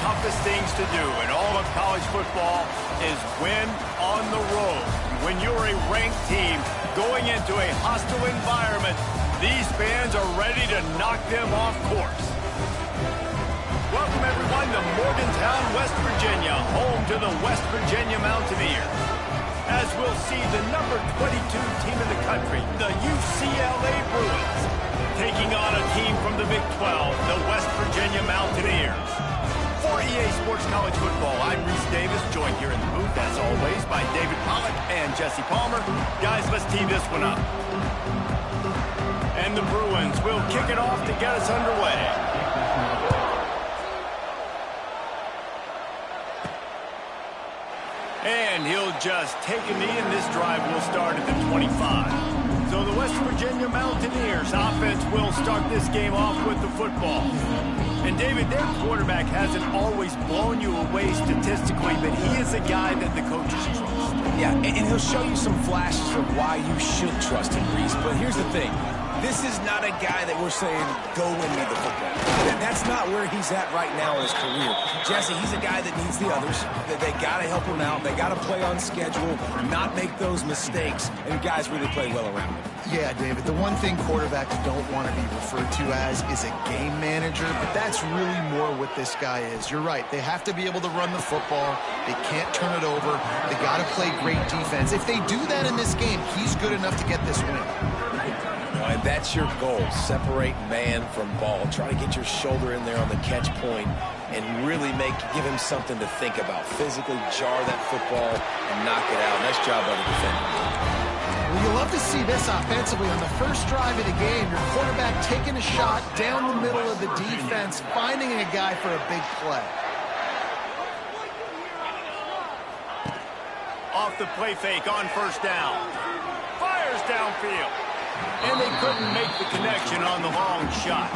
toughest things to do in all of college football is win on the road. When you're a ranked team going into a hostile environment, these fans are ready to knock them off course. Welcome, everyone, to Morgantown, West Virginia, home to the West Virginia Mountaineers. As we'll see the number 22 team in the country, the UCLA Bruins, taking on a team from the Big 12, the West Virginia Mountaineers. For EA Sports College Football, I'm Reese Davis, joined here in the booth, as always, by David Pollack and Jesse Palmer. Guys, let's tee this one up. And the Bruins will kick it off to get us underway. And he'll just take a knee, and this drive will start at the 25. So the West Virginia Mountaineers offense will start this game off with the football. And David, their quarterback hasn't always blown you away statistically, but he is a guy that the coaches trust. Yeah, and he'll show you some flashes of why you should trust him, Reese. But here's the thing. This is not a guy that we're saying, go win me the football. That's not where he's at right now in his career. Jesse, he's a guy that needs the others. They got to help him out. They got to play on schedule, not make those mistakes, and guys really play well around him. Yeah, David, the one thing quarterbacks don't want to be referred to as is a game manager, but that's really more what this guy is. You're right. They have to be able to run the football. They can't turn it over. They got to play great defense. If they do that in this game, he's good enough to get this win. And that's your goal. Separate man from ball. Try to get your shoulder in there on the catch point and really give him something to think about. Physically jar that football and knock it out. Nice job by the defender. Well, you love to see this offensively on the first drive of the game. Your quarterback taking a shot down the middle of the defense, finding a guy for a big play. Off the play fake on first down. Fires downfield. And they couldn't make the connection on the long shot.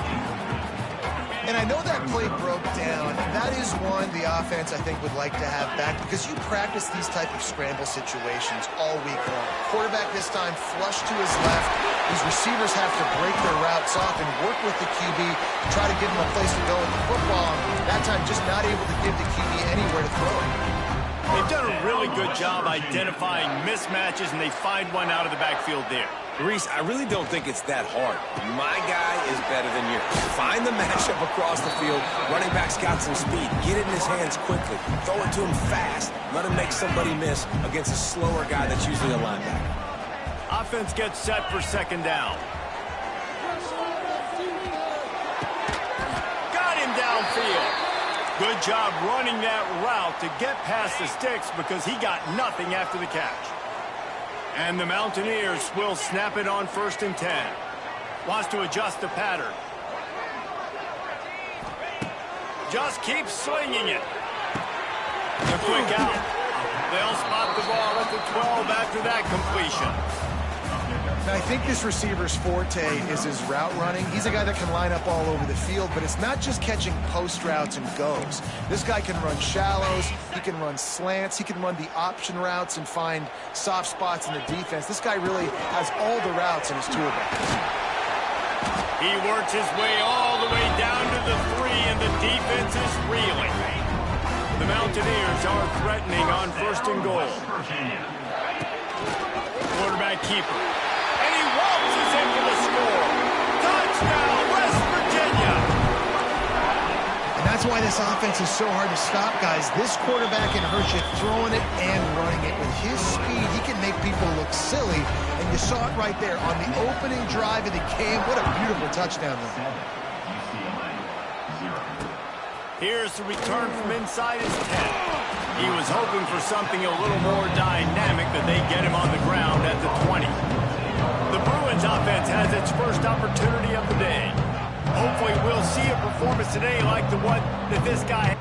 And I know that play broke down. That is one the offense, I think, would like to have back because you practice these type of scramble situations all week long. Quarterback this time flush to his left. These receivers have to break their routes off and work with the QB, try to give him a place to go with the football. That time just not able to give the QB anywhere to throw it. They've done a really good job identifying mismatches, and they find one out of the backfield there. Reese, I really don't think it's that hard. My guy is better than yours. Find the matchup across the field. Running back's got some speed. Get it in his hands quickly. Throw it to him fast. Let him make somebody miss against a slower guy that's usually a linebacker. Offense gets set for second down. Got him downfield. Good job running that route to get past the sticks because he got nothing after the catch. And the Mountaineers will snap it on 1st and 10. Wants to adjust the pattern. Just keeps slinging it. A quick out. They'll spot the ball at the 12 after that completion. Now, I think this receiver's forte is his route running. He's a guy that can line up all over the field, but it's not just catching post routes and goes. This guy can run shallows, he can run slants, he can run the option routes and find soft spots in the defense. This guy really has all the routes in his toolbox. He works his way all the way down to the 3, and the defense is reeling. The Mountaineers are threatening on 1st and goal. Quarterback keeper. And he waltzes in for the score. Touchdown, West Virginia. And that's why this offense is so hard to stop, guys. This quarterback can hurt you throwing it and running it. With his speed, he can make people look silly. And you saw it right there on the opening drive of the game. What a beautiful touchdown run. Here's the return from inside his 10. He was hoping for something a little more dynamic, but they get him on the ground at the 20. The Bruins offense has its first opportunity of the day. Hopefully we'll see a performance today like the one that this guy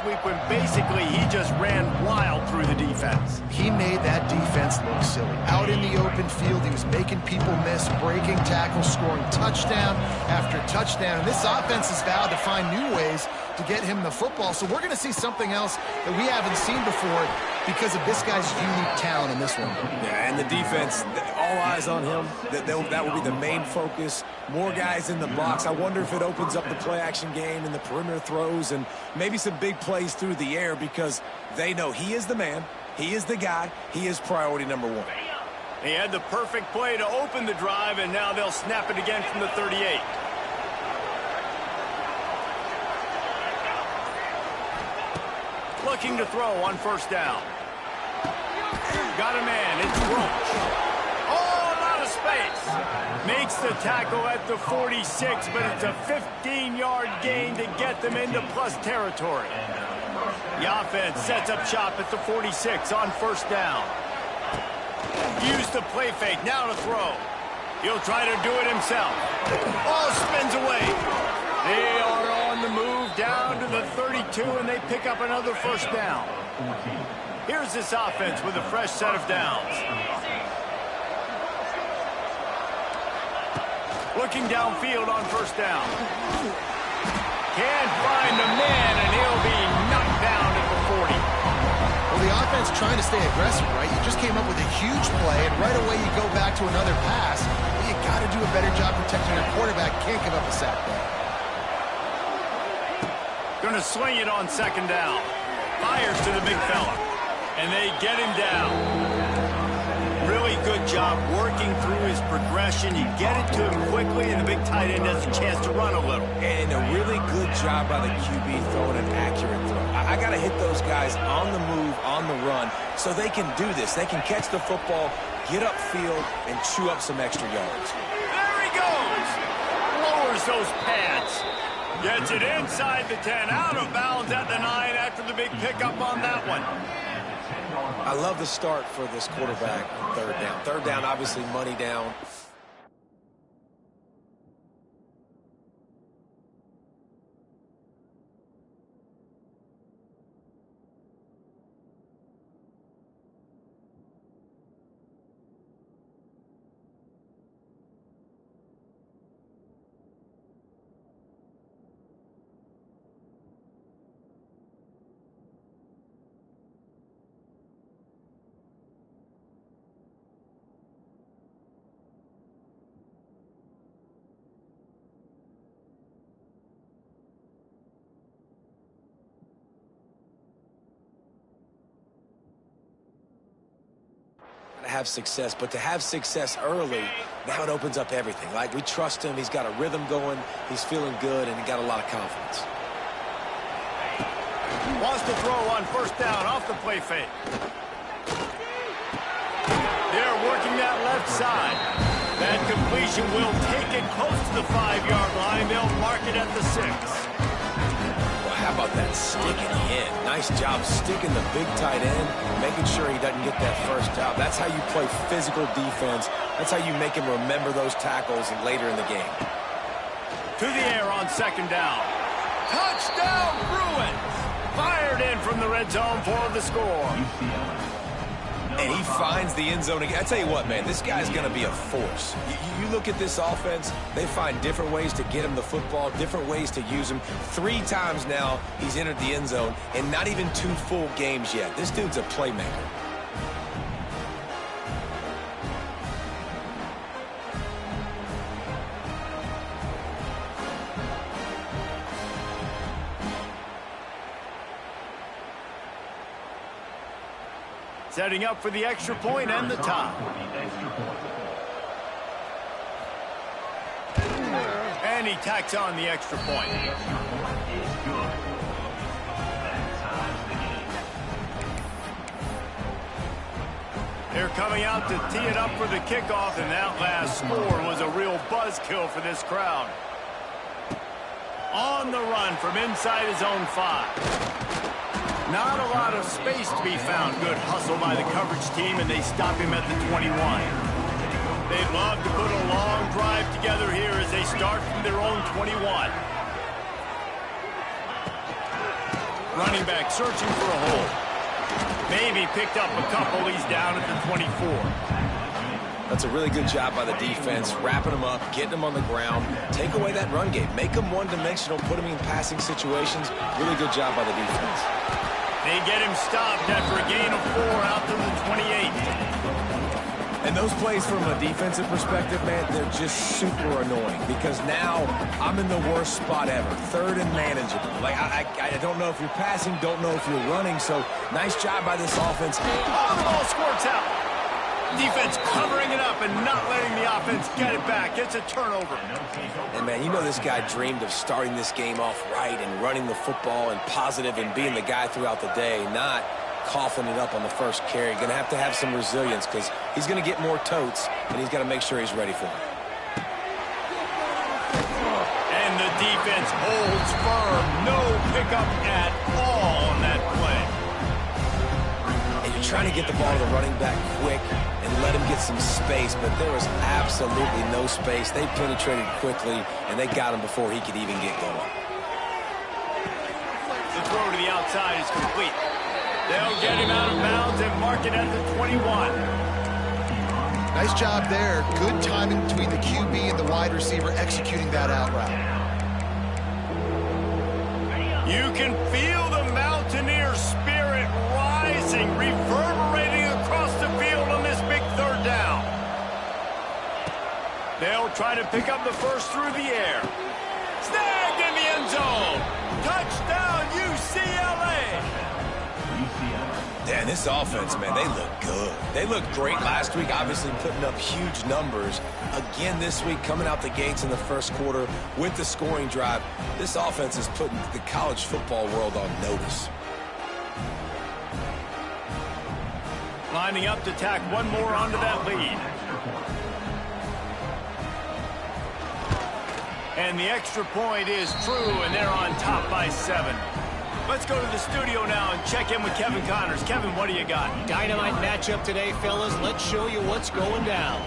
last week when basically he just ran wild through the defense. He made that defense look silly. Out in the open field, he was making people miss, breaking tackles, scoring touchdown after touchdown. And this offense has vowed to find new ways to get him the football. So we're going to see something else that we haven't seen before because of this guy's unique talent in this one. Yeah, and the defense, all eyes on him. That will be the main focus. More guys in the box. I wonder if it opens up the play-action game and the perimeter throws and maybe some big plays through the air because they know he is the man, he is the guy, he is priority number one. He had the perfect play to open the drive, and now they'll snap it again from the 38. Looking to throw on first down. Got a man. It's Roach. Oh, a lot of space. Makes the tackle at the 46, but it's a 15-yard gain to get them into plus territory. The offense sets up shop at the 46 on first down. Use the play fake. Now to throw. He'll try to do it himself. Oh, spins away. They are on the move down to the 32, and they pick up another first down. Here's this offense with a fresh set of downs. Looking downfield on first down. Can't find the man, and he'll be knocked down at the 40. Well, the offense trying to stay aggressive, right? You just came up with a huge play, and right away you go back to another pass. You got to do a better job protecting your quarterback. Can't give up a sack there. Going to swing it on second down. Fires to the big fella. And they get him down. Really good job working through his progression. You get it to him quickly, and the big tight end has a chance to run a little. And a really good job by the QB throwing an accurate throw. I got to hit those guys on the move, on the run, so they can do this. They can catch the football, get upfield, and chew up some extra yards. There he goes. Lowers those pads. Gets it inside the 10, out of bounds at the 9 after the big pickup on that one. I love the start for this quarterback on third down. Third down, obviously, money down. Have success, but to have success early, now it opens up everything. Like, we trust him, he's got a rhythm going, he's feeling good, and he got a lot of confidence. Wants to throw on first down off the play fake. They're working that left side. That completion will take it close to the 5-yard line. They'll mark it at the 6. How about that stick in the end? Nice job sticking the big tight end, making sure he doesn't get that first down. That's how you play physical defense. That's how you make him remember those tackles and later in the game. To the air on second down. Touchdown, Bruins! Fired in from the red zone for the score. And he finds the end zone again. I tell you what, man, this guy's going to be a force. You look at this offense, they find different ways to get him the football, different ways to use him. 3 times now he's entered the end zone, and not even 2 full games yet. This dude's a playmaker. Setting up for the extra point and the tie. And he tacks on the extra point. They're coming out to tee it up for the kickoff, and that last score was a real buzzkill for this crowd. On the run from inside his own 5. Not a lot of space to be found. Good hustle by the coverage team, and they stop him at the 21. They'd love to put a long drive together here as they start from their own 21. Running back searching for a hole. Maybe picked up a couple. He's down at the 24. That's a really good job by the defense, wrapping them up, getting them on the ground. Take away that run game. Make them one-dimensional, put them in passing situations. Really good job by the defense. They get him stopped after a gain of 4 out to the 28. And those plays from a defensive perspective, man, they're just super annoying because now I'm in the worst spot ever, third and manageable. Like, I don't know if you're passing, don't know if you're running, so nice job by this offense. Oh, the ball squirts out. Defense covering it up and not letting the offense get it back. It's a turnover. And, man, you know this guy dreamed of starting this game off right and running the football and positive and being the guy throughout the day, not coughing it up on the first carry. Going to have some resilience because he's going to get more totes, and he's got to make sure he's ready for it. And the defense holds firm. No pickup at all on that play. And you're trying to get the ball to the running back quick and let him get some space, but there was absolutely no space. They penetrated quickly, and they got him before he could even get going. The throw to the outside is complete. They'll get him out of bounds and mark it at the 21. Nice job there. Good timing between the QB and the wide receiver executing that out route. You can feel the Mountaineer spirit rising, reverberating across the field on this big third down. They'll try to pick up the first through the air. Snagged in the end zone. Touchdown, UCLA. Yeah, this offense, man, they look good. They looked great last week, obviously putting up huge numbers. Again this week, coming out the gates in the first quarter with the scoring drive. This offense is putting the college football world on notice. Lining up to tack one more onto that lead. And the extra point is true, and they're on top by 7. Let's go to the studio now and check in with Kevin Connors. Kevin, what do you got? Dynamite matchup today, fellas. Let's show you what's going down.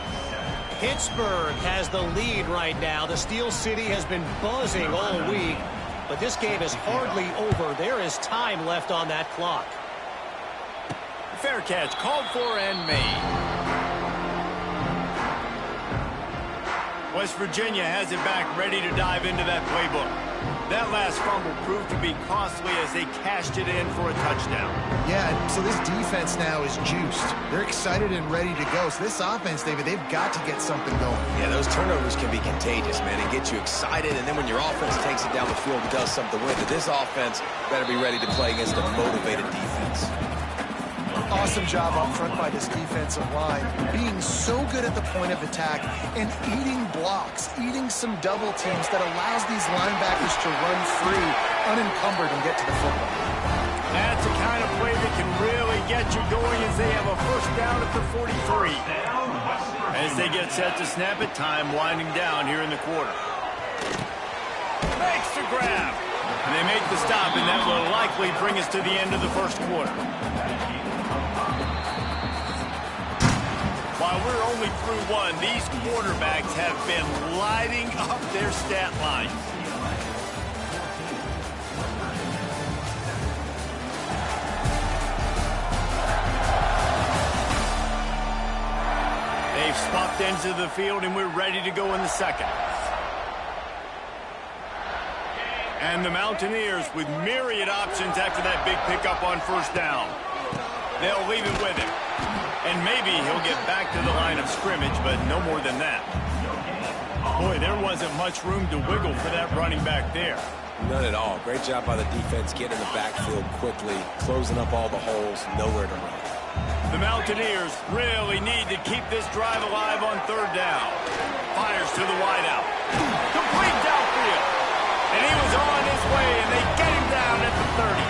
Pittsburgh has the lead right now. The Steel City has been buzzing all week, but this game is hardly over. There is time left on that clock. Fair catch, called for and made. West Virginia has it back, ready to dive into that playbook. That last fumble proved to be costly as they cashed it in for a touchdown. Yeah, so this defense now is juiced. They're excited and ready to go. So this offense, David, they've got to get something going. Yeah, those turnovers can be contagious, man, and get you excited. And then when your offense takes it down the field and does something with it, this offense better be ready to play against a motivated defense. Awesome job up front by this defensive line, being so good at the point of attack and eating blocks, eating some double teams that allows these linebackers to run free, unencumbered, and get to the football. That's the kind of play that can really get you going as they have a first down at the 43. As they get set to snap it, time winding down here in the quarter. Makes the grab. And they make the stop, and that will likely bring us to the end of the first quarter. While we're only through one, these quarterbacks have been lighting up their stat line. They've swapped ends of the field, and we're ready to go in the second. And the Mountaineers with myriad options after that big pickup on first down. They'll leave it with him. And maybe he'll get back to the line of scrimmage, but no more than that. Boy, there wasn't much room to wiggle for that running back there. None at all. Great job by the defense getting in the backfield quickly, closing up all the holes, nowhere to run. The Mountaineers really need to keep this drive alive on third down. Fires to the wideout. Complete downfield. And he was on his way, and they get him down at the 30.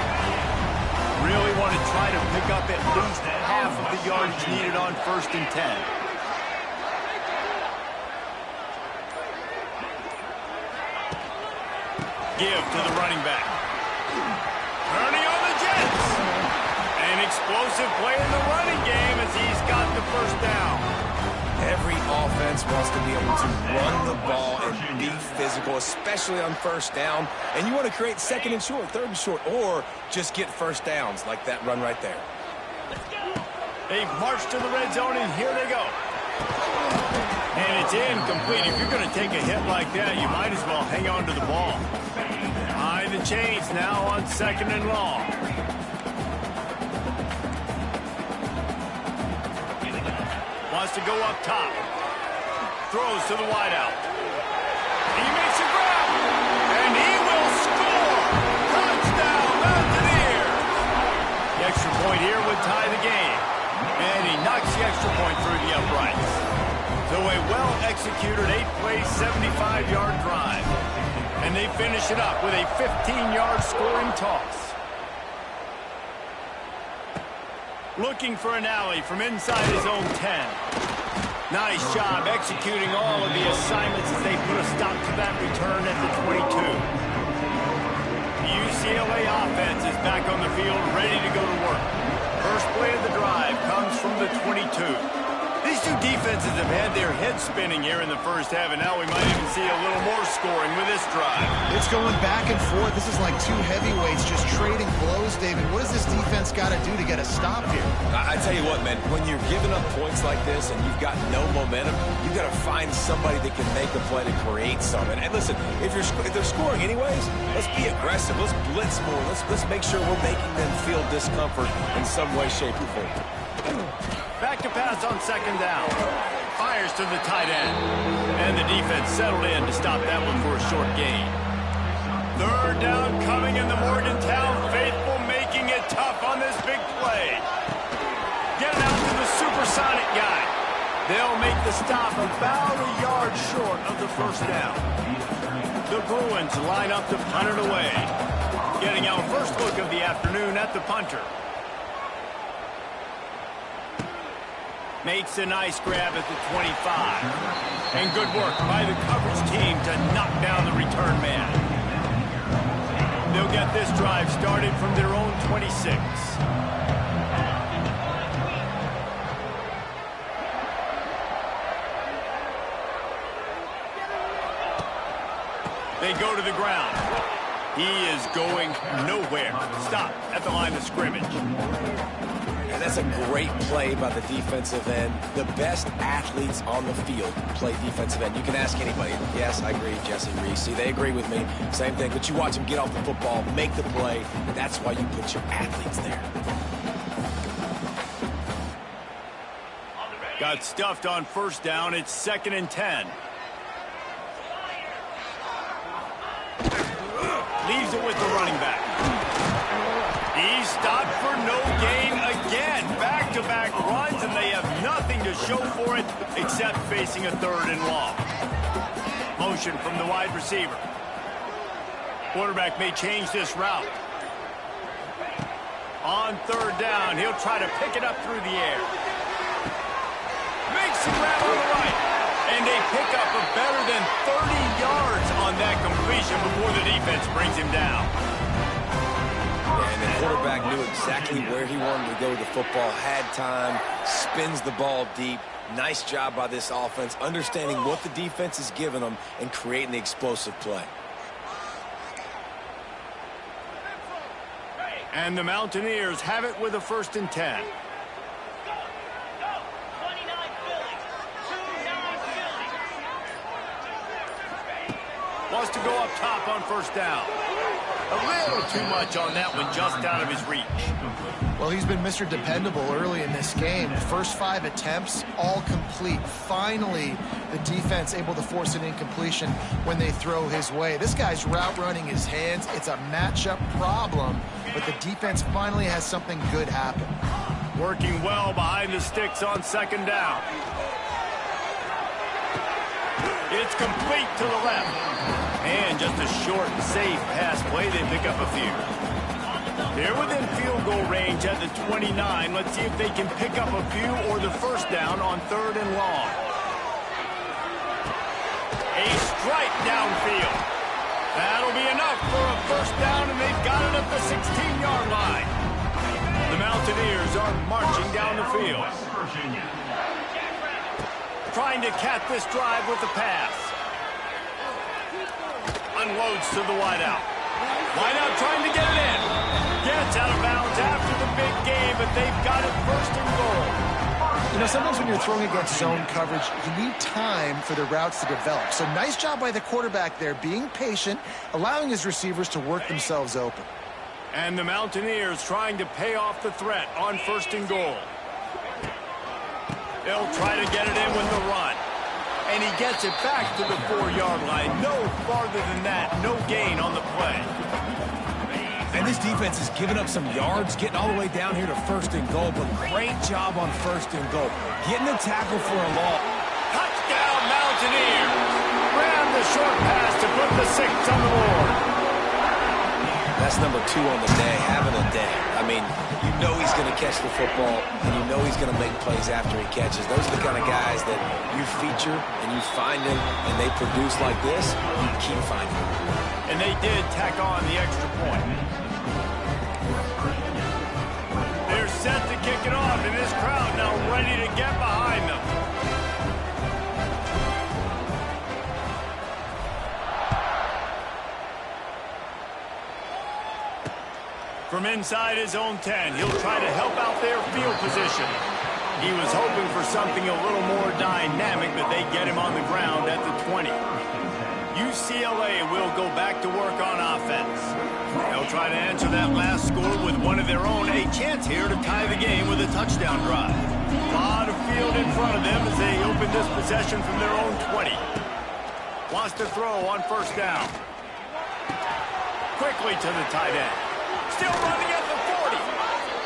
Really want to try to pick up at least half of the yardage needed on 1st and 10. Give to the running back. Turning on the Jets. An explosive play in the running game as he's got the first down. Every offense wants to be able to run the ball and be physical, especially on first down. And you want to create second and short, third and short, or just get first downs like that run right there. They've marched to the red zone, and here they go. And it's incomplete. If you're going to take a hit like that, you might as well hang on to the ball. Behind the chains now on second and long. Wants to go up top. Throws to the wideout. He makes a grab. And he will score. Touchdown, Mountaineers. The extra point here would tie the game. And he knocks the extra point through the uprights. So a well-executed 8-play, 75-yard drive. And they finish it up with a 15-yard scoring toss. Looking for an alley from inside his own 10. Nice job executing all of the assignments as they put a stop to that return at the 22. The UCLA offense is back on the field, ready to go to work. First play of the drive comes from the 22. These two defenses have had their heads spinning here in the first half, and now we might even see a little more scoring with this drive. It's going back and forth. This is like two heavyweights just trading blows, David. What does this defense got to do to get a stop here? I tell you what, man, when you're giving up points like this and you've got no momentum, you've got to find somebody that can make a play to create something. And listen, if they're scoring anyways, let's be aggressive. Let's blitz more. Let's make sure we're making them feel discomfort in some way, shape, or form. Back to pass on second down. Fires to the tight end. And the defense settled in to stop that one for a short gain. Third down coming in the Morgantown faithful, making it tough on this big play. Get it out to the supersonic guy. They'll make the stop about a yard short of the first down. The Bruins line up to punt it away. Getting our first look of the afternoon at the punter. Makes a nice grab at the 25. And good work by the coverage team to knock down the return man. They'll get this drive started from their own 26. They go to the ground. He is going nowhere. Stop at the line of scrimmage. And that's a great play by the defensive end. The best athletes on the field play defensive end. You can ask anybody. Yes, I agree, Jesse Reese. See, they agree with me. Same thing. But you watch them get off the football, make the play. That's why you put your athletes there. Got stuffed on first down. It's 2nd and 10. Leaves it with the running back. He's stopped for no gain again. Back-to-back runs, and they have nothing to show for it except facing a third and long. Motion from the wide receiver. Quarterback may change this route. On third down, he'll try to pick it up through the air. Makes the grab on the right. And they pick up a better than 30 yards on that completion before the defense brings him down. And the quarterback knew exactly where he wanted to go with the football, had time, spins the ball deep. Nice job by this offense, understanding what the defense is giving them and creating the explosive play. And the Mountaineers have it with a 1st and 10. Wants to go up top on first down. A little too much on that one, just out of his reach. Well, he's been Mr. Dependable early in this game. The first 5 attempts, all complete. Finally, the defense able to force an incompletion when they throw his way. This guy's route running his hands. It's a matchup problem, but the defense finally has something good happen. Working well behind the sticks on second down. It's complete to the left. And just a short, safe pass play. They pick up a few. They're within field goal range at the 29. Let's see if they can pick up a few or the first down on third and long. A strike downfield. That'll be enough for a first down, and they've got it at the 16-yard line. The Mountaineers are marching down the field. trying to cap this drive with the pass. Unloads to the wideout. Wideout trying to get it in. Gets out of bounds after the big game, but they've got it first and goal. You know, sometimes when you're throwing against zone coverage, you need time for the routes to develop. So nice job by the quarterback there, being patient, allowing his receivers to work themselves open. And the Mountaineers trying to pay off the threat on first and goal. They'll try to get it in with the run. And he gets it back to the 4-yard line. No farther than that. No gain on the play. And this defense has given up some yards, getting all the way down here to first and goal, but great job on first and goal. Getting the tackle for a loss. Touchdown, Mountaineers. Grab the short pass to put the 6 on the board. That's number 2 on the day, having a day. I mean, you know he's going to catch the football, and you know he's going to make plays after he catches. Those are the kind of guys that you feature, and you find them, and they produce like this, you keep finding them. And they did tack on the extra point. They're set to kick it off, and this crowd now ready to get behind them. From inside his own 10, he'll try to help out their field position. He was hoping for something a little more dynamic, but they get him on the ground at the 20. UCLA will go back to work on offense. They'll try to answer that last score with one of their own. A chance here to tie the game with a touchdown drive. A lot of field in front of them as they open this possession from their own 20. Wants to throw on first down. Quickly to the tight end. Still running at the 40.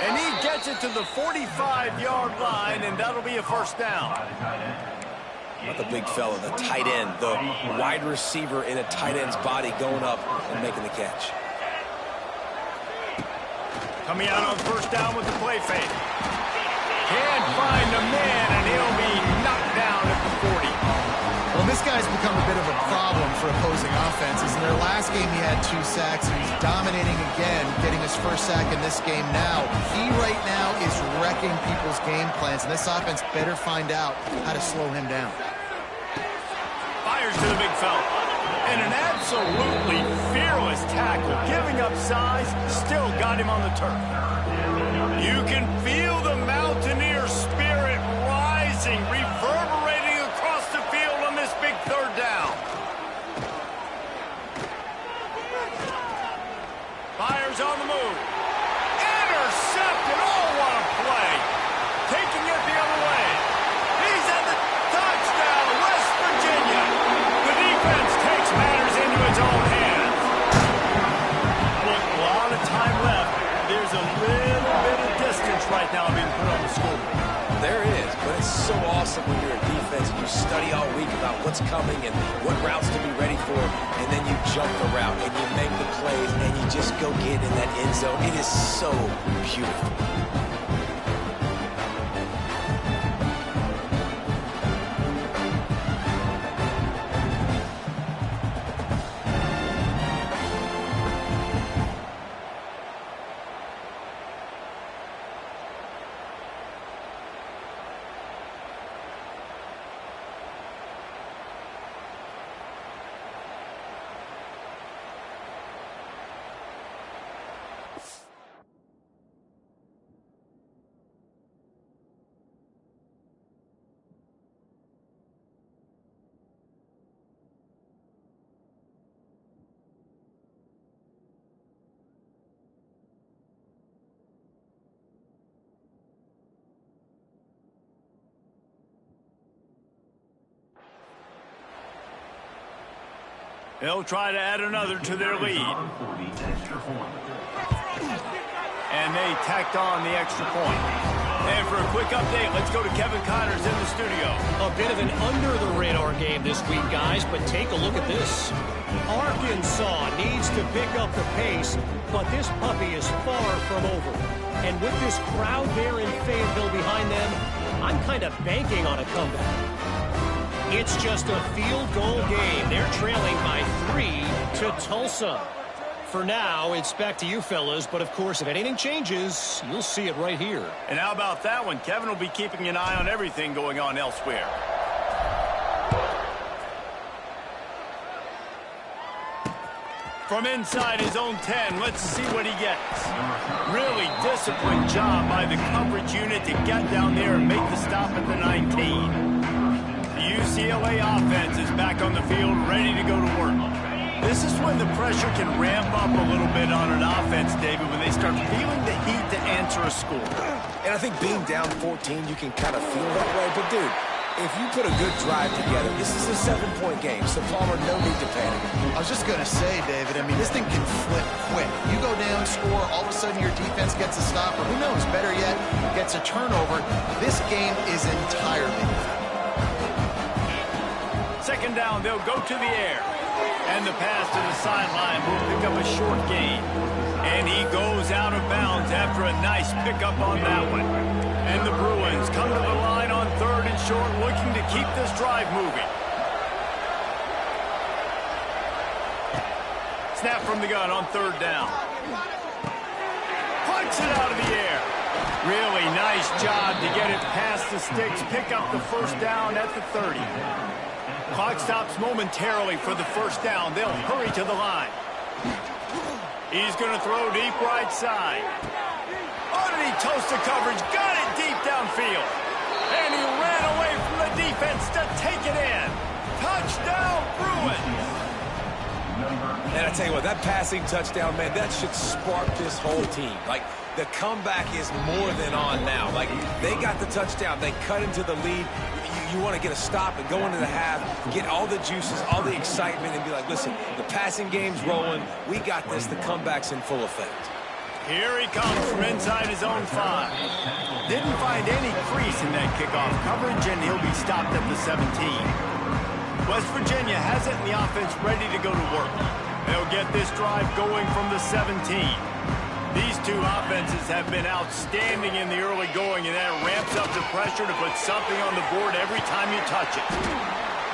And he gets it to the 45-yard line, and that'll be a first down. Not the big fella, the tight end, the wide receiver in a tight end's body going up and making the catch. Coming out on first down with the play fake. Can't find a man, and he'll be knocked down at the 40. Well, this guy's become a bit of a problem for opposing offenses. In their last game, he had 2 sacks, and he's dominating again, getting his first sack in this game now. He right now is wrecking people's game plans, and this offense better find out how to slow him down. Fires to the big fella. And an absolutely fearless tackle, giving up size, still got him on the turf. You can feel the Mountaineer spirit rising, reverberating across the field on this big third down. Fires on the move. Intercepted. Oh, what a play. Taking it the other way. He's at the touchdown, West Virginia. The defense takes matters into its own hands. With a lot of time left, there's a little bit of distance right now being put on the scoreboard. There is, but it's so awesome when you're a defense and you study all week about what's coming and what routes to be ready for, and then you jump the route and you make the plays and you just go get in that end zone. It is so beautiful. They'll try to add another to their lead. And they tacked on the extra point. And for a quick update, let's go to Kevin Connors in the studio. A bit of an under-the-radar game this week, guys, but take a look at this. Arkansas needs to pick up the pace, but this puppy is far from over. And with this crowd there in Fayetteville behind them, I'm kind of banking on a comeback. It's just a field goal game. They're trailing by 3 to Tulsa. For now, it's back to you fellas, but of course, if anything changes, you'll see it right here. And how about that one? Kevin will be keeping an eye on everything going on elsewhere. From inside his own 10, let's see what he gets. Really disciplined job by the coverage unit to get down there and make the stop at the 19. The UCLA offense is back on the field, ready to go to work. This is when the pressure can ramp up a little bit on an offense, David, when they start feeling the heat to answer a score. And I think being down 14, you can kind of feel that way. But, dude, if you put a good drive together, this is a 7-point game, so Palmer, no need to panic. I was just going to say, David, I mean, this thing can flip quick. You go down, score, all of a sudden your defense gets a stop, or who knows, better yet, gets a turnover. This game is entirely different. Second down, they'll go to the air. And the pass to the sideline will pick up a short gain. And he goes out of bounds after a nice pickup on that one. And the Bruins come to the line on 3rd and short, looking to keep this drive moving. Snap from the gun on 3rd down. Punts it out of the air. Really nice job to get it past the sticks, pick up the first down at the 30. Clock stops momentarily for the first down. They'll hurry to the line. He's going to throw deep right side. Underneath toast to coverage. Got it deep downfield. And he ran away from the defense to take it in. Touchdown, Bruins. And I tell you what, that passing touchdown, man, that should spark this whole team. Like, the comeback is more than on now. Like, they got the touchdown. They cut into the lead. You want to get a stop and go into the half, get all the juices, all the excitement, and be like, listen, the passing game's rolling. We got this. The comeback's in full effect. Here he comes from inside his own 5. Didn't find any crease in that kickoff coverage, and he'll be stopped at the 17. West Virginia has it, and the offense ready to go to work. They'll get this drive going from the 17. These two offenses have been outstanding in the early going, and that ramps up the pressure to put something on the board every time you touch it.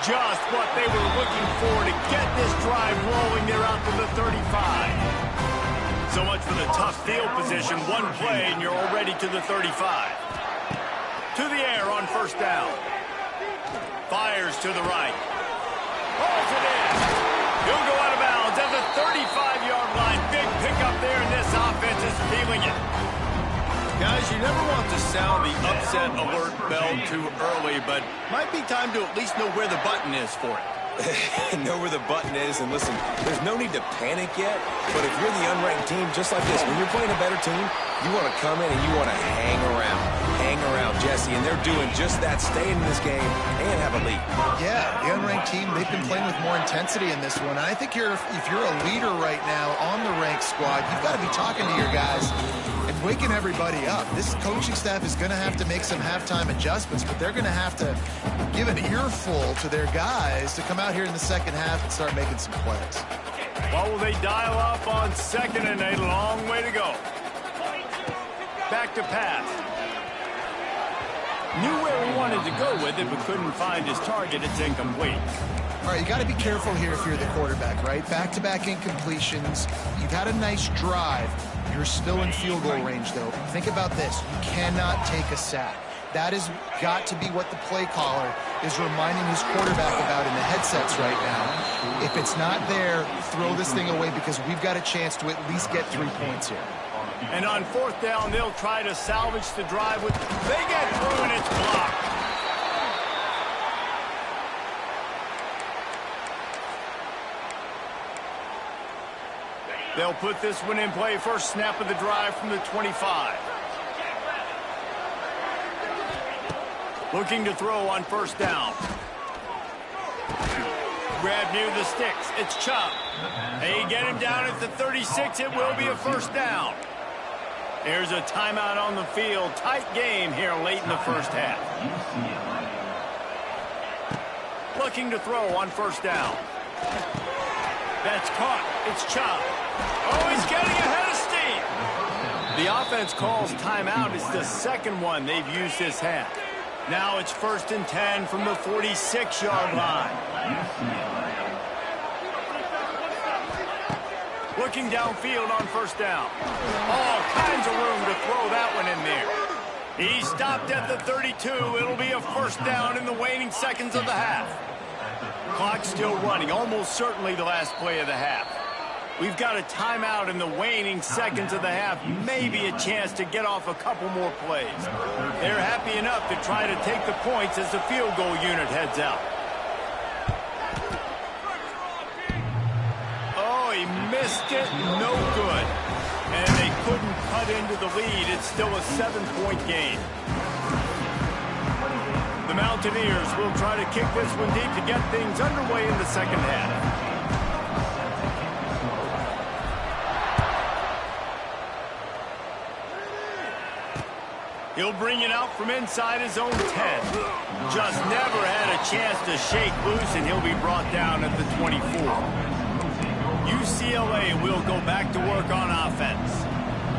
Just what they were looking for to get this drive rolling there out to the 35. So much for the tough field position. One play, and you're already to the 35. To the air on first down. Fires to the right. Pulls it in. He'll go out of bounds at the 35-yard line. Big pickup there, and this offense is feeling it. Guys, you never want to sound the upset alert bell too early, but might be time to at least know where the button is for it. Know where the button is, and listen, there's no need to panic yet, but if you're the unranked team, just like this, when you're playing a better team, you want to come in and you want to hang around Jesse, and they're doing just that, staying in this game and have a lead. Yeah, the unranked team, they've been playing with more intensity in this one, and I think if you're a leader right now on the ranked squad, you've got to be talking to your guys and waking everybody up. This coaching staff is going to have to make some halftime adjustments, but they're going to have to give an earful to their guys to come out here in the second half and start making some plays. What will they dial up on 2nd and a long way to go? Back to pass. Knew where he wanted to go with it, but couldn't find his target. It's incomplete. All right, you got to be careful here if you're the quarterback, right? Back-to-back incompletions. You've had a nice drive. You're still in field goal range, though. Think about this. You cannot take a sack. That has got to be what the play caller is reminding his quarterback about in the headsets right now. If it's not there, throw this thing away because we've got a chance to at least get 3 points here. And on 4th down, they'll try to salvage the drive with... They get through, and it's blocked. They'll put this one in play. First snap of the drive from the 25. Looking to throw on 1st down. Grab near the sticks. It's Chubb. They get him down at the 36. It will be a 1st down. There's a timeout on the field. Tight game here late in the first half. Looking to throw on 1st down. That's caught. It's Chubb. Oh, he's getting ahead of steam. The offense calls timeout. It's the second one they've used this half. Now it's 1st and 10 from the 46-yard line. Looking downfield on 1st down. All kinds of room to throw that one in there. He stopped at the 32. It'll be a 1st down in the waning seconds of the half. Clock still running. Almost certainly the last play of the half. We've got a timeout in the waning seconds of the half. Maybe a chance to get off a couple more plays. They're happy enough to try to take the points as the field goal unit heads out. Oh, he missed it. No good. And they couldn't cut into the lead. It's still a 7-point game. The Mountaineers will try to kick this one deep to get things underway in the second half. He'll bring it out from inside his own 10. Just never had a chance to shake loose, and he'll be brought down at the 24. UCLA will go back to work on offense.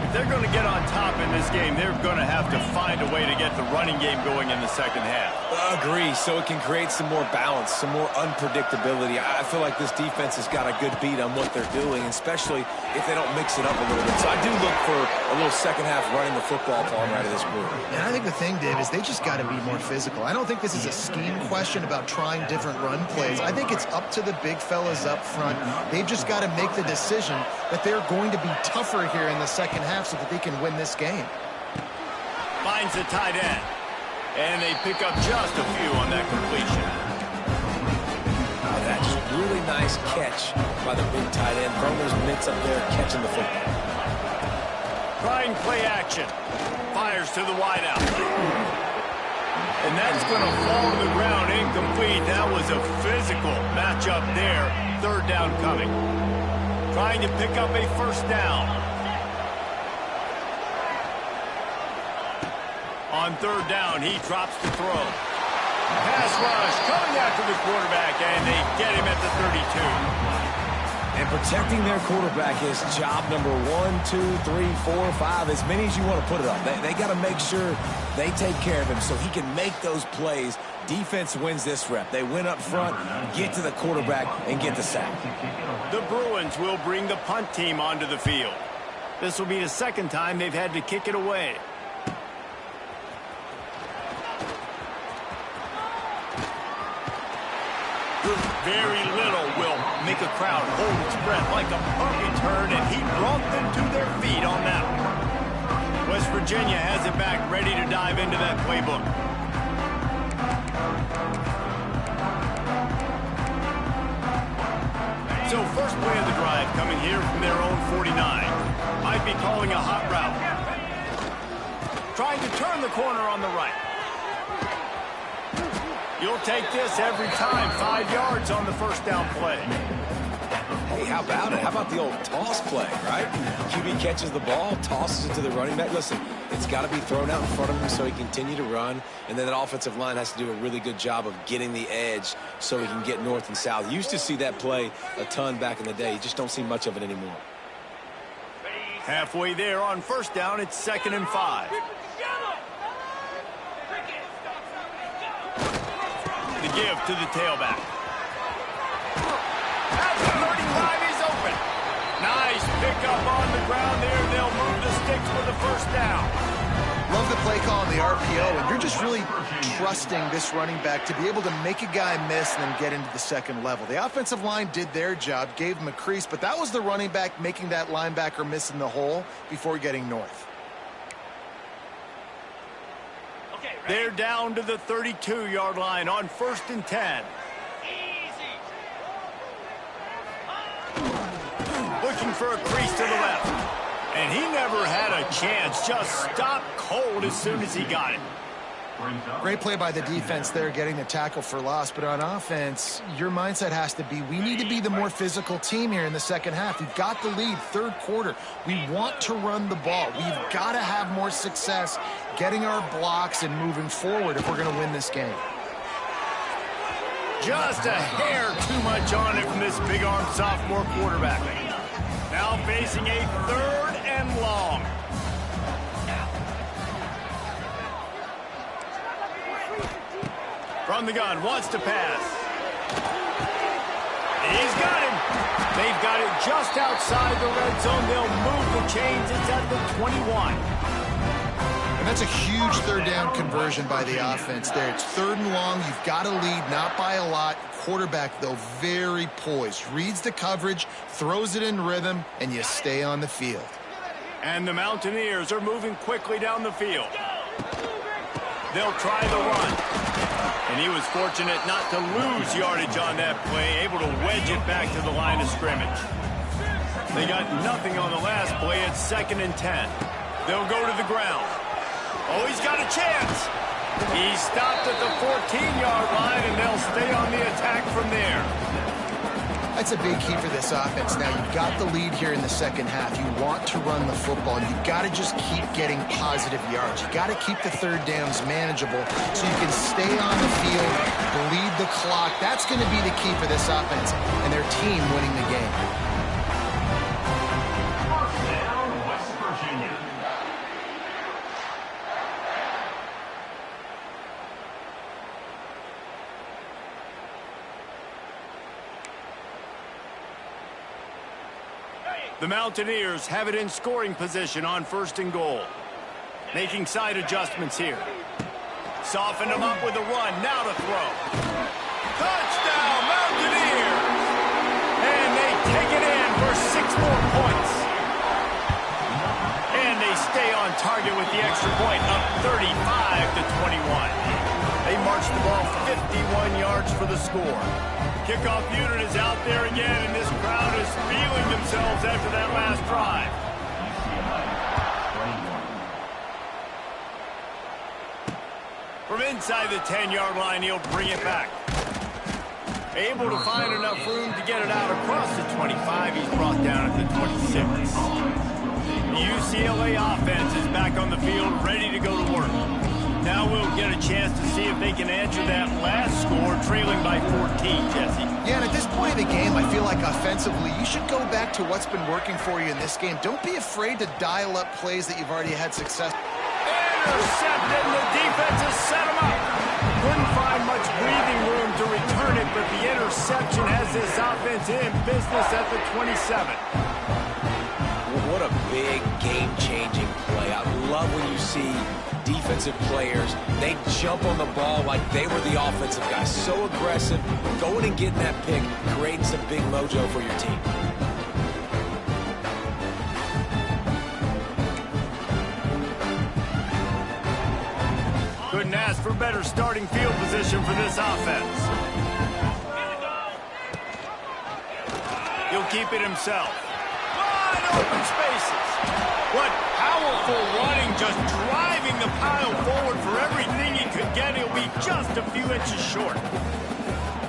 If they're going to get on top in this game, they're going to have to find a way to get the running game going in the second half. Agree, so it can create some more balance, some more unpredictability. I feel like this defense has got a good beat on what they're doing, especially if they don't mix it up a little bit. So I do look for a little second half running the football calm right of this group. And I think the thing, Dave, is they just got to be more physical. I don't think this is a scheme question about trying different run plays. I think it's up to the big fellas up front. They've just got to make the decision that they're going to be tougher here in the second half so that they can win this game. Finds the tight end. And they pick up just a few on that completion. That's just really nice catch by the big tight end. Throwing those mitts up there, catching the football. Trying play action. Fires to the wideout. And that's going to fall to the ground incomplete. That was a physical matchup there. Third down coming. Trying to pick up a first down. On third down, he drops the throw. Pass rush coming after the quarterback, and they get him at the 32. And protecting their quarterback is job number 1, 2, 3, 4, 5, as many as you want to put it up. They got to make sure they take care of him so he can make those plays. Defense wins this rep. They win up front, get to the quarterback, and get the sack. The Bruins will bring the punt team onto the field. This will be the second time they've had to kick it away. Very little will make a crowd hold its breath like a punt return, and he brought them to their feet on that one. West Virginia has it back, ready to dive into that playbook. So first play of the drive coming here from their own 49. Might be calling a hot route. Trying to turn the corner on the right. You'll take this every time. 5 yards on the first down play. Hey, how about it? How about the old toss play, right? QB catches the ball, tosses it to the running back. Listen, it's got to be thrown out in front of him so he can continue to run. And then that offensive line has to do a really good job of getting the edge so he can get north and south. You used to see that play a ton back in the day. You just don't see much of it anymore. Halfway there on first down, it's 2nd and 5. The give to the tailback. At the 35, he's open. Nice pickup on the ground there. They'll move the sticks for the first down. Love the play call on the RPO, and you're just really trusting this running back to be able to make a guy miss and then get into the second level. The offensive line did their job, gave him a crease, but that was the running back making that linebacker miss in the hole before getting north. They're down to the 32-yard line on 1st and 10. Looking for a crease to the left. And he never had a chance. Just stopped cold as soon as he got it. Great play by the defense there, getting the tackle for loss. But on offense, your mindset has to be, we need to be the more physical team here in the second half. We've got the lead, third quarter. We want to run the ball. We've got to have more success getting our blocks and moving forward if we're going to win this game. Just a hair too much on it from this big-armed sophomore quarterback. Now facing a 3rd and long. From the gun, wants to pass. He's got him. They've got it just outside the red zone. They'll move the chains. It's at the 21. And that's a huge third down conversion by the offense there. It's 3rd and long. You've got to lead, not by a lot. quarterback, though, very poised. Reads the coverage, throws it in rhythm, and you stay on the field. And the Mountaineers are moving quickly down the field. They'll try the run. And he was fortunate not to lose yardage on that play, able to wedge it back to the line of scrimmage. They got nothing on the last play. It's 2nd and 10. They'll go to the ground. Oh, he's got a chance. He stopped at the 14-yard line, and they'll stay on the attack from there. That's a big key for this offense. Now, you've got the lead here in the second half. You want to run the football. You've got to just keep getting positive yards. You've got to keep the third downs manageable so you can stay on the field, bleed the clock. That's going to be the key for this offense and their team winning the game. The Mountaineers have it in scoring position on 1st and goal. Making side adjustments here. Soften them up with a run. Now to throw. Touchdown, Mountaineers! And they take it in for 6 more points. And they stay on target with the extra point, up 35-21. They march the ball 51 yards for the score. Kickoff unit is out there again, and this crowd is feeling themselves after that last drive. From inside the 10-yard line, he'll bring it back. Able to find enough room to get it out across the 25. He's brought down at the 26. The UCLA offense is back on the field, ready to go to work. Now we'll get a chance to see if they can answer that last score, trailing by 14, Jesse. Yeah, and at this point of the game, I feel like offensively, you should go back to what's been working for you in this game. Don't be afraid to dial up plays that you've already had success. Intercepted, and the defense has set him up. Couldn't find much breathing room to return it, but the interception has this offense in business at the 27. What a big game-changing play. I love when you see defensive players, they jump on the ball like they were the offensive guys. So aggressive, going and getting that pick, creating some big mojo for your team. Couldn't ask for better starting field position for this offense. He'll keep it himself. Wide open spaces. What powerful running, just driving the pile forward for everything he could get. He'll be just a few inches short.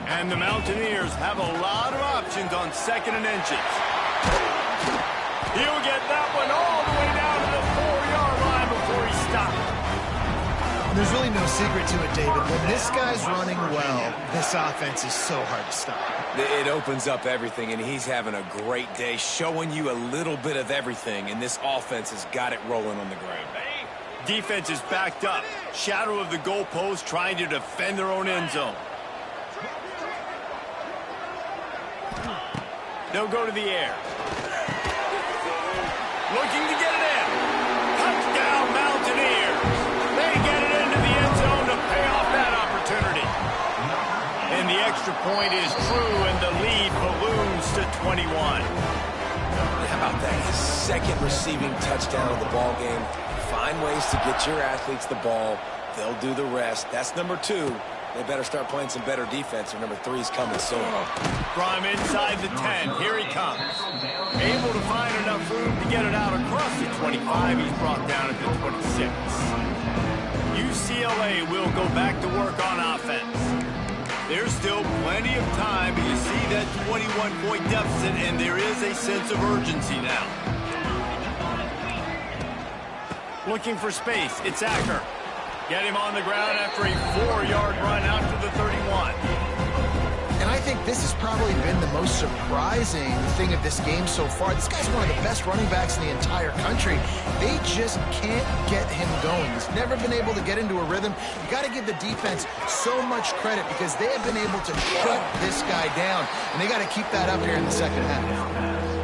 And the Mountaineers have a lot of options on 2nd and inches. He'll get that one all the way down to the 4-yard line before he stops. There's really no secret to it, David. When this guy's running well, this offense is so hard to stop. It opens up everything, and he's having a great day, showing you a little bit of everything, and this offense has got it rolling on the ground. Defense is backed up. Shadow of the goalpost, trying to defend their own end zone. They'll go to the air. Looking to get it in. Touchdown, Mountaineers. They get it into the end zone to pay off that opportunity. And the extra point is true, and the lead balloons to 21. How about that? His 2nd receiving touchdown of the ball game. Find ways to get your athletes the ball. They'll do the rest. That's number 2. They better start playing some better defense, or number 3 is coming soon. From inside the 10, here he comes. Able to find enough room to get it out across the 25. He's brought down at the 26. UCLA will go back to work on offense. There's still plenty of time, but you see that 21-point deficit, and there is a sense of urgency now. Looking for space, it's Acker. Get him on the ground after a 4-yard run out to the 31. And I think this has probably been the most surprising thing of this game so far. This guy's one of the best running backs in the entire country. They just can't get him going. He's never been able to get into a rhythm. You got to give the defense so much credit because they have been able to shut this guy down. And they got to keep that up here in the second half.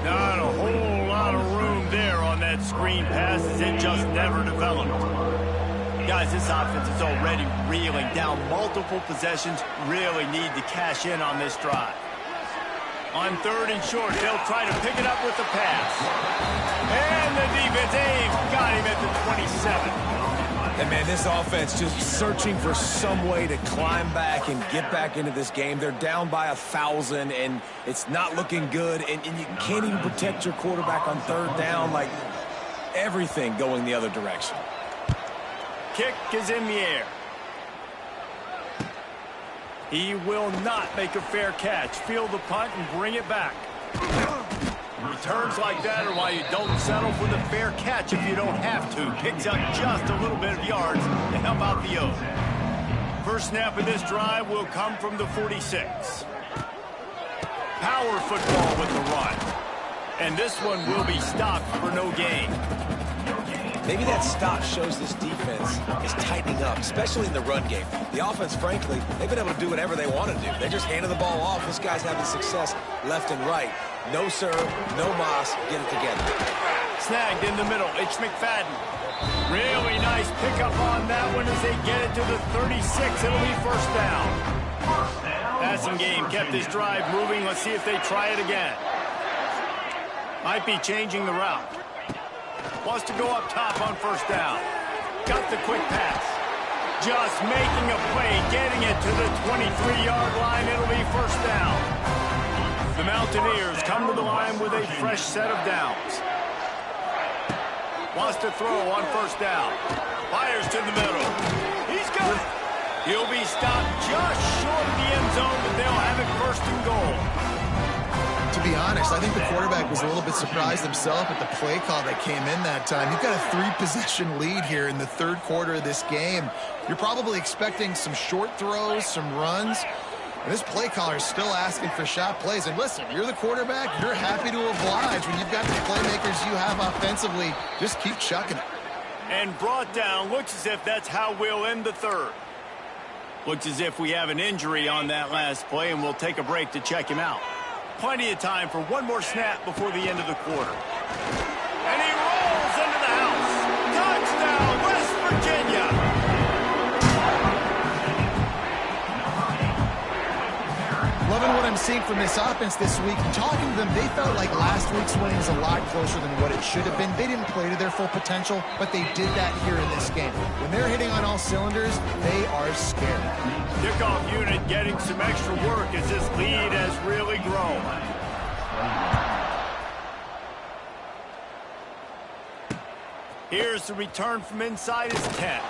Not a whole lot of room there on that screen pass as it just never developed. Got realize this offense is already reeling down multiple possessions, really need to cash in on this drive. On 3rd and short, they'll try to pick it up with the pass. And the defense got him at the 27. And, man, this offense just searching for some way to climb back and get back into this game. They're down by 1,000, and it's not looking good. And you can't even protect your quarterback on 3rd down. Like, everything going the other direction. Kick is in the air. He will not make a fair catch. Field the punt and bring it back. Returns like that are why you don't settle for the fair catch if you don't have to. Picks up just a little bit of yards to help out the O's. First snap of this drive will come from the 46. Power football with the run. And this one will be stopped for no gain. Maybe that stop shows this defense is tightening up, especially in the run game. The offense, frankly, they've been able to do whatever they want to do. They just handed the ball off. This guy's having success left and right. No serve, no moss, get it together. Snagged in the middle, it's McFadden. Really nice pickup on that one as they get it to the 36. It'll be first down. Passing game kept this drive moving. Let's see if they try it again. Might be changing the route. Wants to go up top on first down. Got the quick pass. Just making a play, getting it to the 23-yard line. It'll be first down. The Mountaineers come to the line with a fresh set of downs. Wants to throw on first down. Fires to the middle. He's got it. He'll be stopped just short of the end zone, but they'll have it first and goal. To be honest, I think the quarterback was a little bit surprised himself at the play call that came in that time. You've got a 3-possession lead here in the 3rd quarter of this game. You're probably expecting some short throws, some runs. And this play caller is still asking for shot plays. And listen, you're the quarterback. You're happy to oblige. When you've got the playmakers you have offensively, just keep chucking it. And brought down. Looks as if that's how we'll end the 3rd. Looks as if we have an injury on that last play, and we'll take a break to check him out. Plenty of time for one more snap before the end of the quarter. And he rolls into the house. Touchdown, West Virginia. Loving what I'm seeing from this offense this week. Talking to them, they felt like last week's win was a lot closer than what it should have been. They didn't play to their full potential, but they did that here in this game. When they're hitting on all cylinders, they are scared. Kickoff unit getting some extra work as this lead has really grown. Here's the return from inside his 10.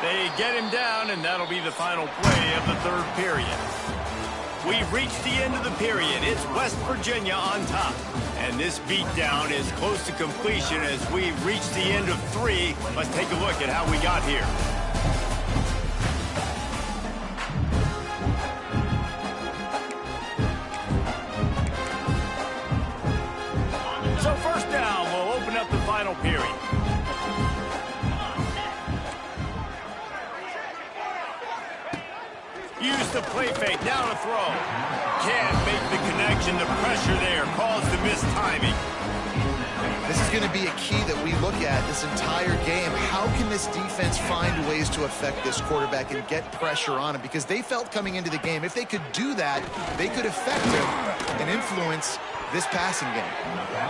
They get him down, and that'll be the final play of the 3rd period. We've reached the end of the period. It's West Virginia on top. And this beatdown is close to completion as we've reached the end of 3. Let's take a look at how we got here. So first down, we'll open up the final period. Use the play fake, now to throw. Can't make the connection, the pressure there caused the missed timing. This is going to be a key that we look at this entire game. How can this defense find ways to affect this quarterback and get pressure on him? Because they felt coming into the game, if they could do that, they could affect him and influence this passing game.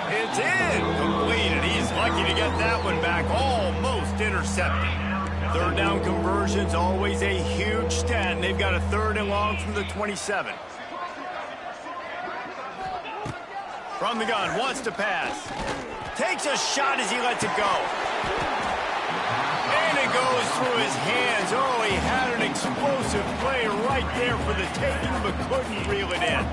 It's incomplete, and he's lucky to get that one back, almost intercepted. 3rd down conversion's always a huge stat, and they've got a 3rd and long from the 27. From the gun, wants to pass. Takes a shot as he lets it go. And it goes through his hands. Oh, he had an explosive play right there for the taking, but couldn't reel it in.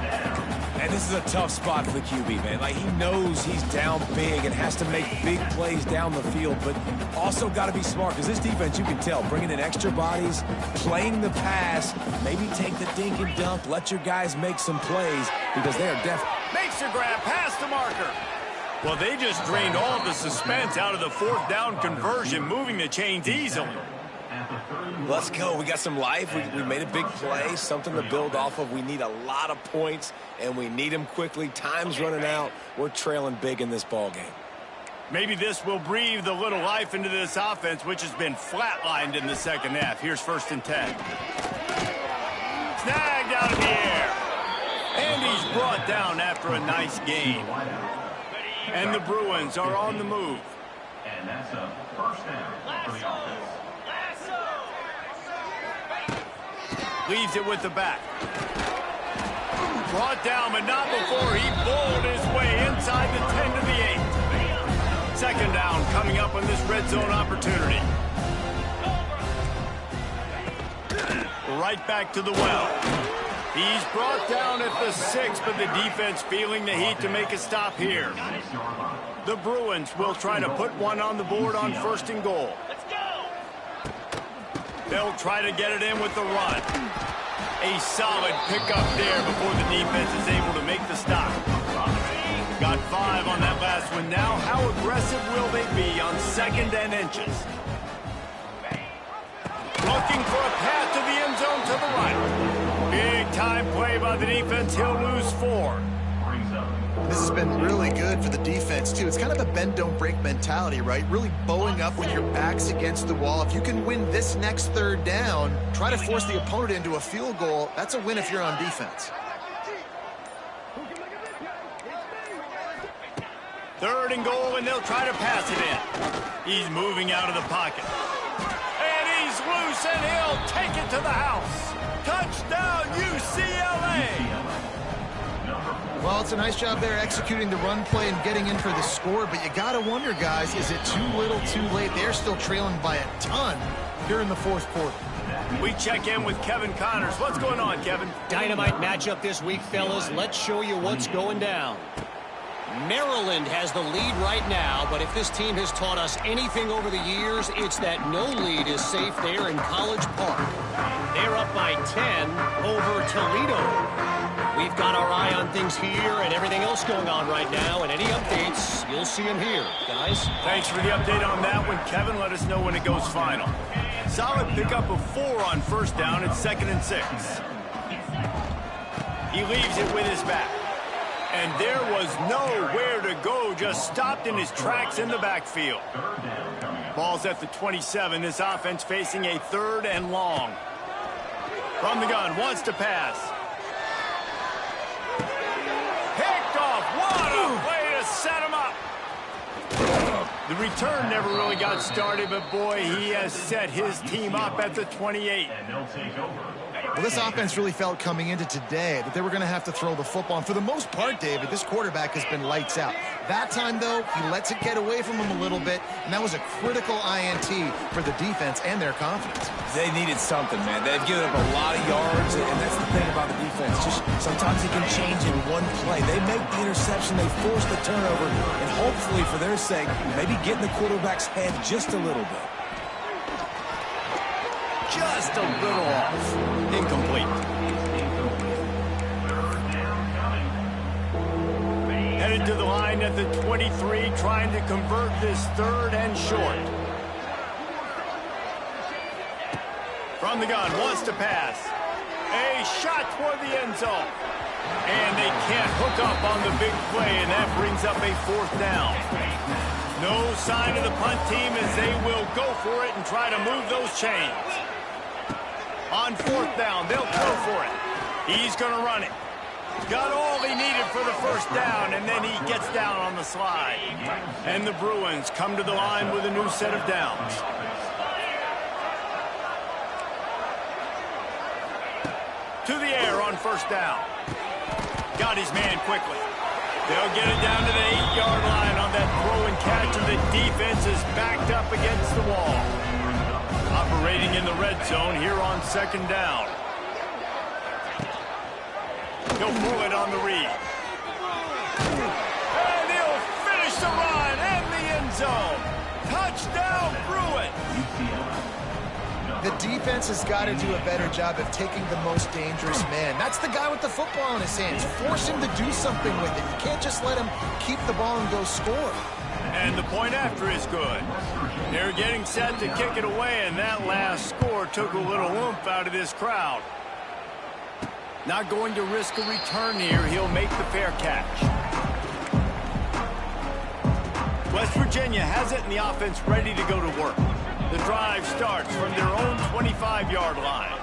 And this is a tough spot for the QB, man. Like, he knows he's down big and has to make big plays down the field, but also got to be smart because this defense, you can tell, bringing in extra bodies, playing the pass, maybe take the dink and dunk, let your guys make some plays because they are definitely... Makes a grab, pass to Marker. Well, they just drained all the suspense out of the 4th down conversion, moving the chains easily. Let's go. We got some life. We made a big play, something to build off of. We need a lot of points, and we need them quickly. Time's running out. We're trailing big in this ball game. Maybe this will breathe a little life into this offense, which has been flatlined in the second half. Here's 1st and 10. Snagged out of the air. And he's brought down after a nice gain. And the Bruins are on the move. And that's a 1st down for the offense. Leaves it with the back. Brought down, but not before he bowled his way inside the 10 to the 8. 2nd down coming up on this red zone opportunity. Right back to the well. He's brought down at the 6, but the defense feeling the heat to make a stop here. The Bruins will try to put one on the board on 1st and goal. They'll try to get it in with the run. A solid pickup there before the defense is able to make the stop. Got 5 on that last one now. How aggressive will they be on 2nd and inches? Looking for a path to the end zone to the right. Big time play by the defense. He'll lose 4. This has been really good for the defense, too. It's kind of a bend-don't-break mentality, right? Really bowing up when your back's against the wall. If you can win this next 3rd down, try to force the opponent into a field goal. That's a win if you're on defense. 3rd and goal, and they'll try to pass it in. He's moving out of the pocket. And he's loose, and he'll take it to the house. Touchdown, UCLA! Well, it's a nice job there executing the run play and getting in for the score, but you got to wonder, guys, is it too little too late? They're still trailing by a ton here in the 4th quarter. We check in with Kevin Connors. What's going on, Kevin? Dynamite matchup this week, fellas. Let's show you what's going down. Maryland has the lead right now, but if this team has taught us anything over the years, it's that no lead is safe there in College Park. They're up by 10 over Toledo. We've got our eye on things here and everything else going on right now, and any updates, you'll see them here, guys. Thanks for the update on that one, Kevin. Let us know when it goes final. Solid pickup of 4 on 1st down. It's 2nd and 6. He leaves it with his back. And there was nowhere to go, just stopped in his tracks in the backfield. Ball's at the 27. This offense facing a 3rd and long. From the gun, wants to pass. Picked off. What a way to set him up. The return never really got started, but boy, he has set his team up at the 28. And they'll take over. Well, this offense really felt coming into today that they were going to have to throw the football. And for the most part, David, this quarterback has been lights out. That time, though, he lets it get away from him a little bit, and that was a critical INT for the defense and their confidence. They needed something, man. They've given up a lot of yards, and that's the thing about the defense. Just sometimes it can change in one play. They make the interception, they force the turnover, and hopefully, for their sake, maybe get in the quarterback's head just a little bit. Just a little off. Incomplete. Headed to the line at the 23, trying to convert this 3rd and short. From the gun, wants to pass. A shot toward the end zone. And they can't hook up on the big play, and that brings up a 4th down. No sign of the punt team as they will go for it and try to move those chains. On 4th down, they'll throw for it. He's going to run it. Got all he needed for the 1st down, and then he gets down on the slide. And the Bruins come to the line with a new set of downs. To the air on 1st down. Got his man quickly. They'll get it down to the 8-yard line on that throw and catch, and the defense is backed up against the wall. Operating in the red zone here on 2nd down. He'll pull it on the read. And he'll finish the run and the end zone. Touchdown, Bruins. The defense has got to do a better job of taking the most dangerous man. That's the guy with the football in his hands. Force him to do something with it. You can't just let him keep the ball and go score. And the point after is good. They're getting set to kick it away, and that last score took a little oomph out of this crowd. Not going to risk a return here. He'll make the fair catch. West Virginia has it and the offense ready to go to work. The drive starts from their own 25-yard line.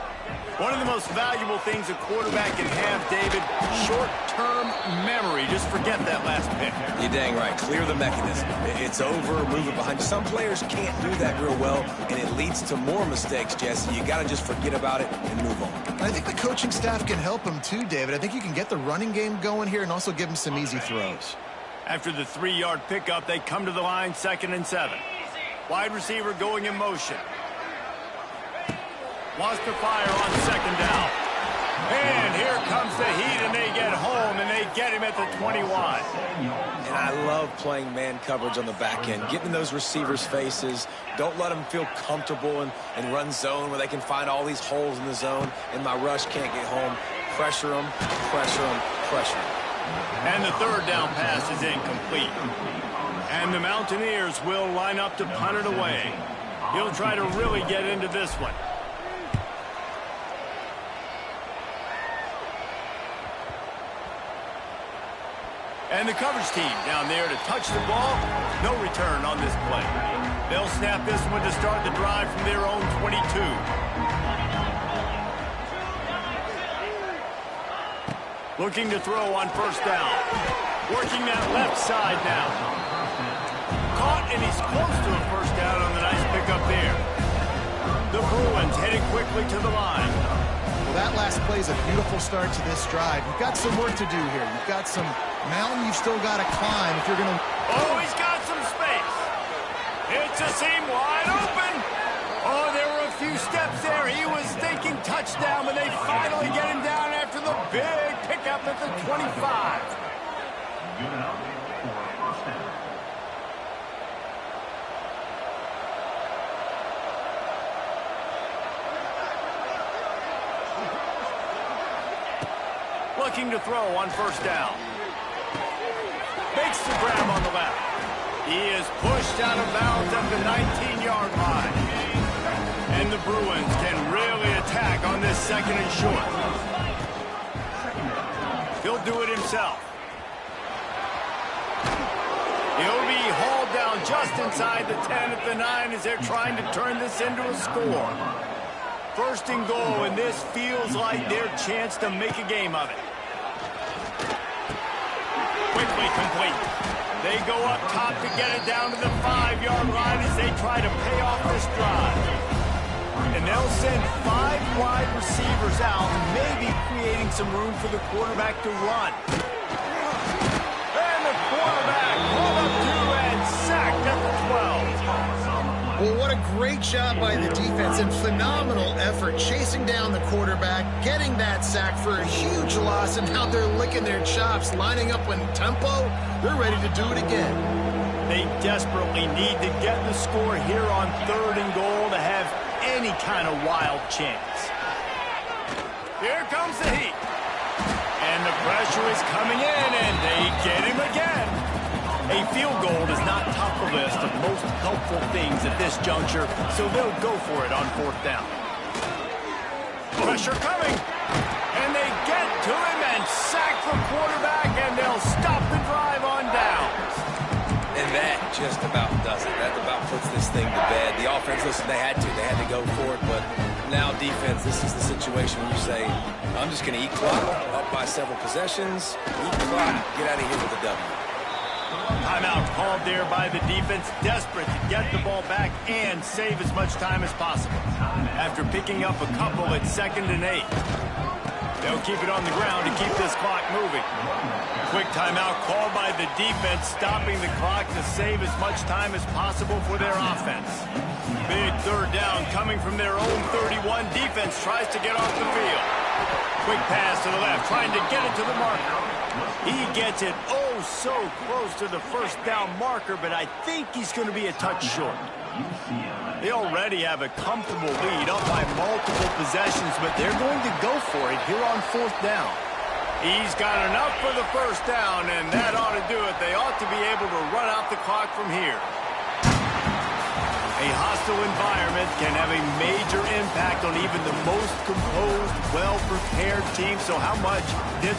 One of the most valuable things a quarterback can have, David, short-term memory. Just forget that last pick. You're dang right. Clear the mechanism. It's over, move it behind you. Some players can't do that real well, and it leads to more mistakes, Jesse. You got to just forget about it and move on. I think the coaching staff can help him too, David. I think you can get the running game going here and also give him some easy throws. After the 3-yard pickup, they come to the line, 2nd and 7. Wide receiver going in motion. Wants to fire on 2nd down. And here comes the Heat, and they get home, and they get him at the 21. And I love playing man coverage on the back end, getting in those receivers' faces. Don't let them feel comfortable and run zone where they can find all these holes in the zone, and my rush can't get home. Pressure them, pressure them, pressure them. And the 3rd down pass is incomplete. And the Mountaineers will line up to punt it away. He'll try to really get into this one. And the coverage team down there to touch the ball. No return on this play. They'll snap this one to start the drive from their own 22. Looking to throw on 1st down. Working that left side now. Caught, and he's close to a 1st down on the nice pickup there. The Bruins heading quickly to the line. Well, that last play is a beautiful start to this drive. You've got some work to do here. You've got some mountain you've still got to climb if you're going to... Oh, he's got some space. It's a seam wide open. Oh, there were a few steps there. He was thinking touchdown, but they finally get him down after the big pickup at the 25. Good enough for a first down. Looking to throw on 1st down. Makes the grab on the left. He is pushed out of bounds at the 19-yard line. And the Bruins can really attack on this 2nd and short. He'll do it himself. He'll be hauled down just inside the 10 at the 9 as they're trying to turn this into a score. 1st and goal, and this feels like their chance to make a game of it. Quickly complete. They go up top to get it down to the 5-yard line as they try to pay off this drive. And they'll send 5 wide receivers out, maybe creating some room for the quarterback to run. And the quarterback pulled up to and sacked at the 12. Well, what a great job by the defense and phenomenal effort chasing down the quarterback, getting that sack for a huge loss, and now they're licking their chops, lining up in tempo. They're ready to do it again. They desperately need to get the score here on 3rd and goal to have any kind of wild chance. Here comes the Heat. And the pressure is coming in, and they get him again. A field goal is not top of the list of most helpful things at this juncture, so they'll go for it on 4th down. Pressure coming, and they get to him and sack the quarterback, and they'll stop the drive on downs. And that just about does it. That about puts this thing to bed. The offense, listen, they had to go for it, but now defense, this is the situation where you say, I'm just going to eat clock, up by several possessions, eat clock, get out of here with a W. Timeout called there by the defense, desperate to get the ball back and save as much time as possible. After picking up a couple at 2nd and 8. They'll keep it on the ground to keep this clock moving. Quick timeout called by the defense, stopping the clock to save as much time as possible for their offense. Big 3rd down coming from their own 31. Defense tries to get off the field. Quick pass to the left, trying to get it to the marker. He gets it so close to the 1st down marker, but I think he's going to be a touch short. They already have a comfortable lead up by multiple possessions, but they're going to go for it here on 4th down. He's got enough for the 1st down, and that ought to do it. They ought to be able to run out the clock from here. A hostile environment can have a major impact on even the most composed, well-prepared team. So how much did